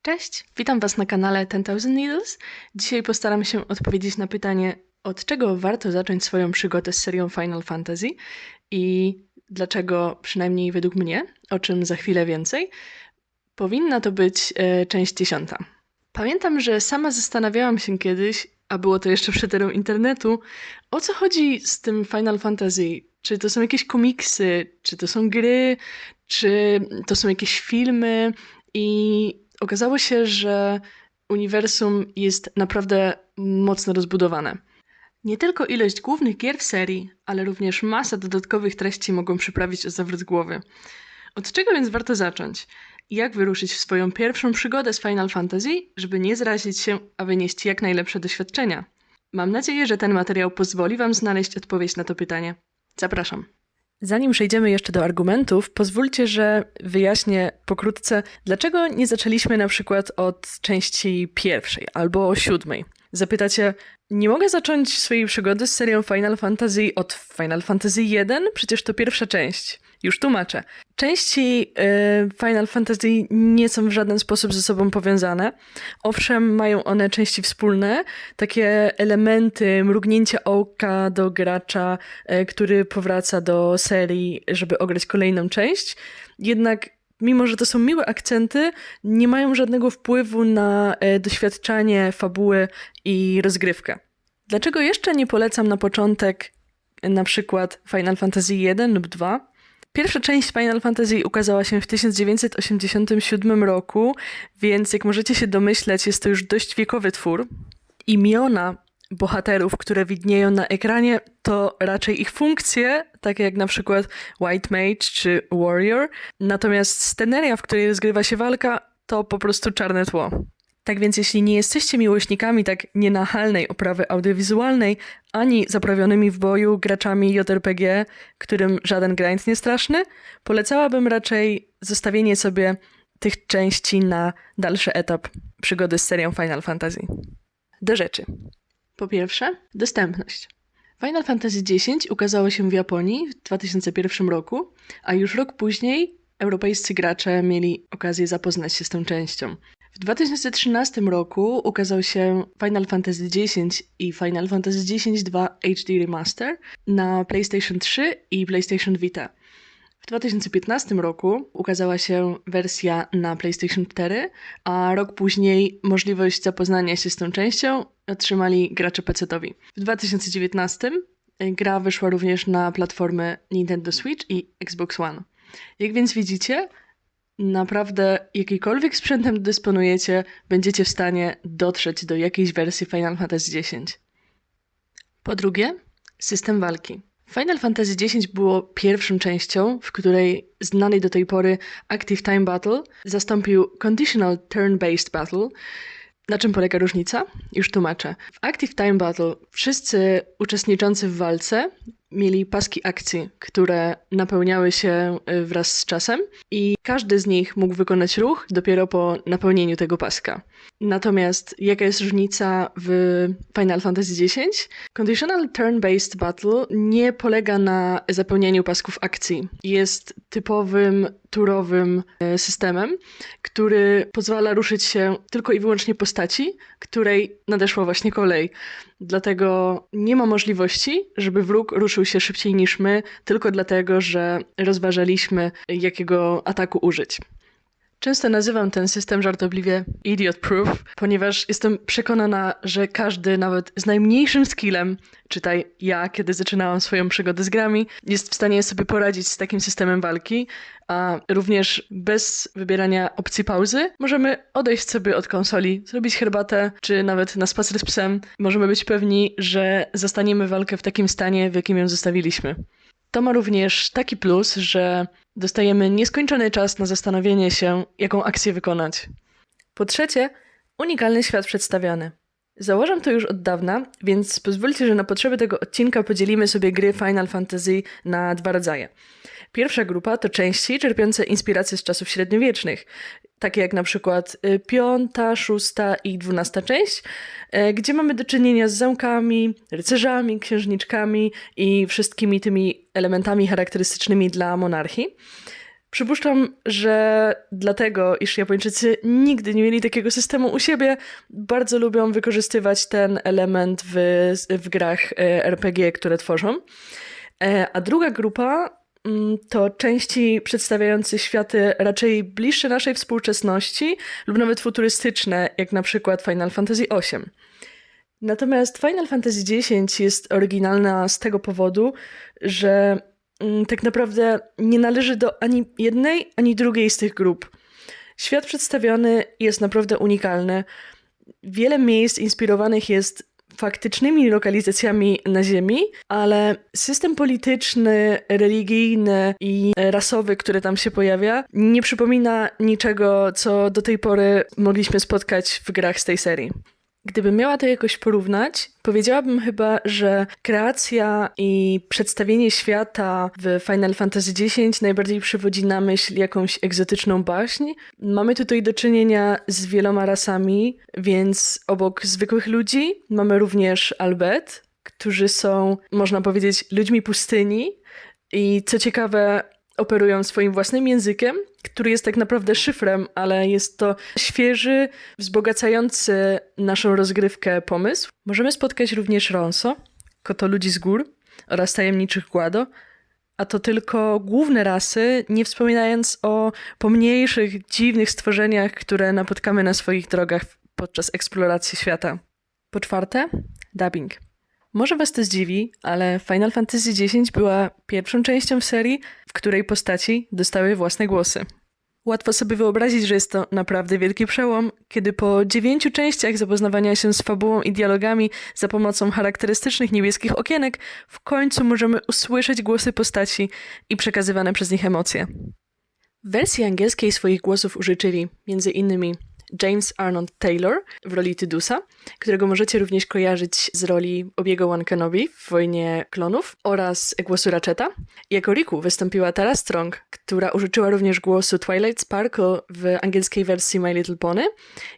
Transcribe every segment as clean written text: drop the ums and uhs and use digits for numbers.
Cześć, witam Was na kanale 10,000 Needles. Dzisiaj postaram się odpowiedzieć na pytanie, od czego warto zacząć swoją przygodę z serią Final Fantasy i dlaczego, przynajmniej według mnie, o czym za chwilę więcej, powinna to być część 10. Pamiętam, że sama zastanawiałam się kiedyś, a było to jeszcze przed erą internetu, o co chodzi z tym Final Fantasy. Czy to są jakieś komiksy, czy to są gry, czy to są jakieś filmy i okazało się, że uniwersum jest naprawdę mocno rozbudowane. Nie tylko ilość głównych gier w serii, ale również masa dodatkowych treści mogą przyprawić o zawrót głowy. Od czego więc warto zacząć? Jak wyruszyć w swoją pierwszą przygodę z Final Fantasy, żeby nie zrazić się, a wynieść jak najlepsze doświadczenia? Mam nadzieję, że ten materiał pozwoli Wam znaleźć odpowiedź na to pytanie. Zapraszam. Zanim przejdziemy jeszcze do argumentów, pozwólcie, że wyjaśnię pokrótce, dlaczego nie zaczęliśmy na przykład od części pierwszej albo 7. Zapytacie, nie mogę zacząć swojej przygody z serią Final Fantasy od Final Fantasy 1? Przecież to pierwsza część. Już tłumaczę. Części Final Fantasy nie są w żaden sposób ze sobą powiązane. Owszem, mają one części wspólne, takie elementy mrugnięcia oka do gracza, który powraca do serii, żeby ograć kolejną część. Jednak mimo że to są miłe akcenty, nie mają żadnego wpływu na doświadczanie fabuły i rozgrywkę. Dlaczego jeszcze nie polecam na początek na przykład Final Fantasy 1 lub 2? Pierwsza część Final Fantasy ukazała się w 1987 roku, więc jak możecie się domyśleć, jest to już dość wiekowy twór. Imiona bohaterów, które widnieją na ekranie, to raczej ich funkcje, takie jak na przykład White Mage czy Warrior, natomiast sceneria, w której rozgrywa się walka, to po prostu czarne tło. Tak więc jeśli nie jesteście miłośnikami tak nienachalnej oprawy audiowizualnej, ani zaprawionymi w boju graczami JRPG, którym żaden grind nie straszny, polecałabym raczej zostawienie sobie tych części na dalszy etap przygody z serią Final Fantasy. Do rzeczy. Po pierwsze, dostępność. Final Fantasy X ukazało się w Japonii w 2001 roku, a już rok później europejscy gracze mieli okazję zapoznać się z tą częścią. W 2013 roku ukazał się Final Fantasy X i Final Fantasy X-2 HD Remaster na PlayStation 3 i PlayStation Vita. W 2015 roku ukazała się wersja na PlayStation 4, a rok później możliwość zapoznania się z tą częścią otrzymali gracze PC-towi. W 2019 gra wyszła również na platformy Nintendo Switch i Xbox One. Jak więc widzicie, naprawdę jakikolwiek sprzętem dysponujecie, będziecie w stanie dotrzeć do jakiejś wersji Final Fantasy X. Po drugie, system walki. Final Fantasy X było pierwszą częścią, w której znany do tej pory Active Time Battle zastąpił Conditional Turn-Based Battle. Na czym polega różnica? Już tłumaczę. W Active Time Battle wszyscy uczestniczący w walce mieli paski akcji, które napełniały się wraz z czasem i każdy z nich mógł wykonać ruch dopiero po napełnieniu tego paska. Natomiast jaka jest różnica w Final Fantasy X? Conditional Turn-Based Battle nie polega na zapełnianiu pasków akcji. Jest typowym turowym systemem, który pozwala ruszyć się tylko i wyłącznie postaci, której nadeszła właśnie kolej. Dlatego nie ma możliwości, żeby wróg ruszył się szybciej niż my, tylko dlatego, że rozważaliśmy, jakiego ataku użyć. Często nazywam ten system żartobliwie Idiot Proof, ponieważ jestem przekonana, że każdy, nawet z najmniejszym skillem, czytaj ja, kiedy zaczynałam swoją przygodę z grami, jest w stanie sobie poradzić z takim systemem walki, a również bez wybierania opcji pauzy możemy odejść sobie od konsoli, zrobić herbatę, czy nawet na spacer z psem. Możemy być pewni, że zastaniemy walkę w takim stanie, w jakim ją zostawiliśmy. To ma również taki plus, że dostajemy nieskończony czas na zastanowienie się, jaką akcję wykonać. Po trzecie, unikalny świat przedstawiony. Założam to już od dawna, więc pozwólcie, że na potrzeby tego odcinka podzielimy sobie gry Final Fantasy na dwa rodzaje. Pierwsza grupa to części czerpiące inspiracje z czasów średniowiecznych, takie jak na przykład 5., 6. i 12. część, gdzie mamy do czynienia z zamkami, rycerzami, księżniczkami i wszystkimi tymi elementami charakterystycznymi dla monarchii. Przypuszczam, że dlatego, iż Japończycy nigdy nie mieli takiego systemu u siebie, bardzo lubią wykorzystywać ten element w grach RPG, które tworzą. A druga grupa to części przedstawiające światy raczej bliższe naszej współczesności lub nawet futurystyczne, jak na przykład Final Fantasy VIII. Natomiast Final Fantasy X jest oryginalna z tego powodu, że tak naprawdę nie należy do ani jednej, ani drugiej z tych grup. Świat przedstawiony jest naprawdę unikalny. Wiele miejsc inspirowanych jest faktycznymi lokalizacjami na Ziemi, ale system polityczny, religijny i rasowy, który tam się pojawia, nie przypomina niczego, co do tej pory mogliśmy spotkać w grach z tej serii. Gdybym miała to jakoś porównać, powiedziałabym chyba, że kreacja i przedstawienie świata w Final Fantasy X najbardziej przywodzi na myśl jakąś egzotyczną baśń. Mamy tutaj do czynienia z wieloma rasami, więc obok zwykłych ludzi mamy również Albet, którzy są, można powiedzieć, ludźmi pustyni i co ciekawe, operują swoim własnym językiem, który jest tak naprawdę szyfrem, ale jest to świeży, wzbogacający naszą rozgrywkę pomysł. Możemy spotkać również Ronso, kotoludzi z gór oraz tajemniczych Guado, a to tylko główne rasy, nie wspominając o pomniejszych, dziwnych stworzeniach, które napotkamy na swoich drogach podczas eksploracji świata. Po czwarte, dubbing. Może was to zdziwi, ale Final Fantasy X była pierwszą częścią w serii, w której postaci dostały własne głosy. Łatwo sobie wyobrazić, że jest to naprawdę wielki przełom, kiedy po 9 częściach zapoznawania się z fabułą i dialogami za pomocą charakterystycznych niebieskich okienek, w końcu możemy usłyszeć głosy postaci i przekazywane przez nich emocje. W wersji angielskiej swoich głosów użyczyli m.in. James Arnold Taylor w roli Tydusa, którego możecie również kojarzyć z roli Obiego-Wan Kenobi w Wojnie Klonów oraz głosu Ratcheta. Jako Riku wystąpiła Tara Strong, która użyczyła również głosu Twilight Sparkle w angielskiej wersji My Little Pony,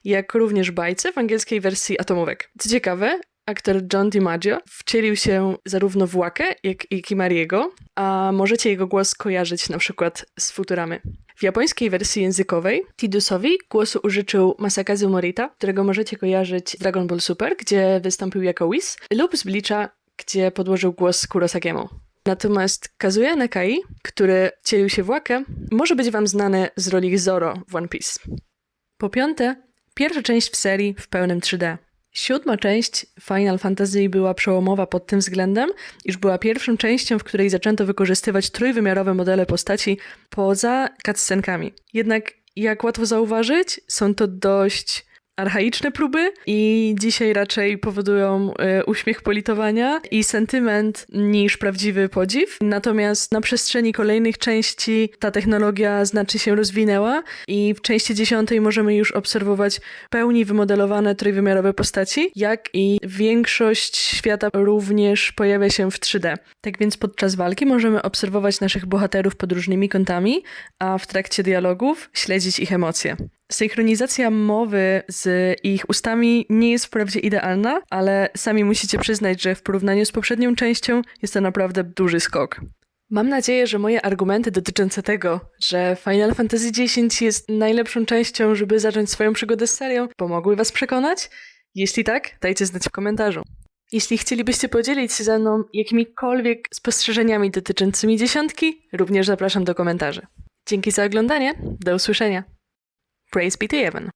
jak również Bajce w angielskiej wersji Atomówek. Co ciekawe, aktor John DiMaggio wcielił się zarówno w Łakę, jak i Kimariego, a możecie jego głos kojarzyć na przykład z Futuramy. W japońskiej wersji językowej Tydusowi głosu użyczył Masakazu Morita, którego możecie kojarzyć z Dragon Ball Super, gdzie wystąpił jako Whis, lub z Bleacha, gdzie podłożył głos Kurosagiemu. Natomiast Kazuya Nakai, który wcielił się w Łakę, może być wam znany z roli Zoro w One Piece. Po piąte, pierwsza część w serii w pełnym 3D. 7. część Final Fantasy była przełomowa pod tym względem, iż była pierwszą częścią, w której zaczęto wykorzystywać trójwymiarowe modele postaci poza cutscenkami. Jednak, jak łatwo zauważyć, są to dość archaiczne próby i dzisiaj raczej powodują uśmiech politowania i sentyment niż prawdziwy podziw. Natomiast na przestrzeni kolejnych części ta technologia znacznie się rozwinęła i w części 10 możemy już obserwować w pełni wymodelowane trójwymiarowe postaci, jak i większość świata również pojawia się w 3D. Tak więc podczas walki możemy obserwować naszych bohaterów pod różnymi kątami, a w trakcie dialogów śledzić ich emocje. Synchronizacja mowy z ich ustami nie jest wprawdzie idealna, ale sami musicie przyznać, że w porównaniu z poprzednią częścią jest to naprawdę duży skok. Mam nadzieję, że moje argumenty dotyczące tego, że Final Fantasy X jest najlepszą częścią, żeby zacząć swoją przygodę z serią, pomogły was przekonać? Jeśli tak, dajcie znać w komentarzu. Jeśli chcielibyście podzielić się ze mną jakimikolwiek spostrzeżeniami dotyczącymi 10, również zapraszam do komentarzy. Dzięki za oglądanie, do usłyszenia. Praise be to Heaven.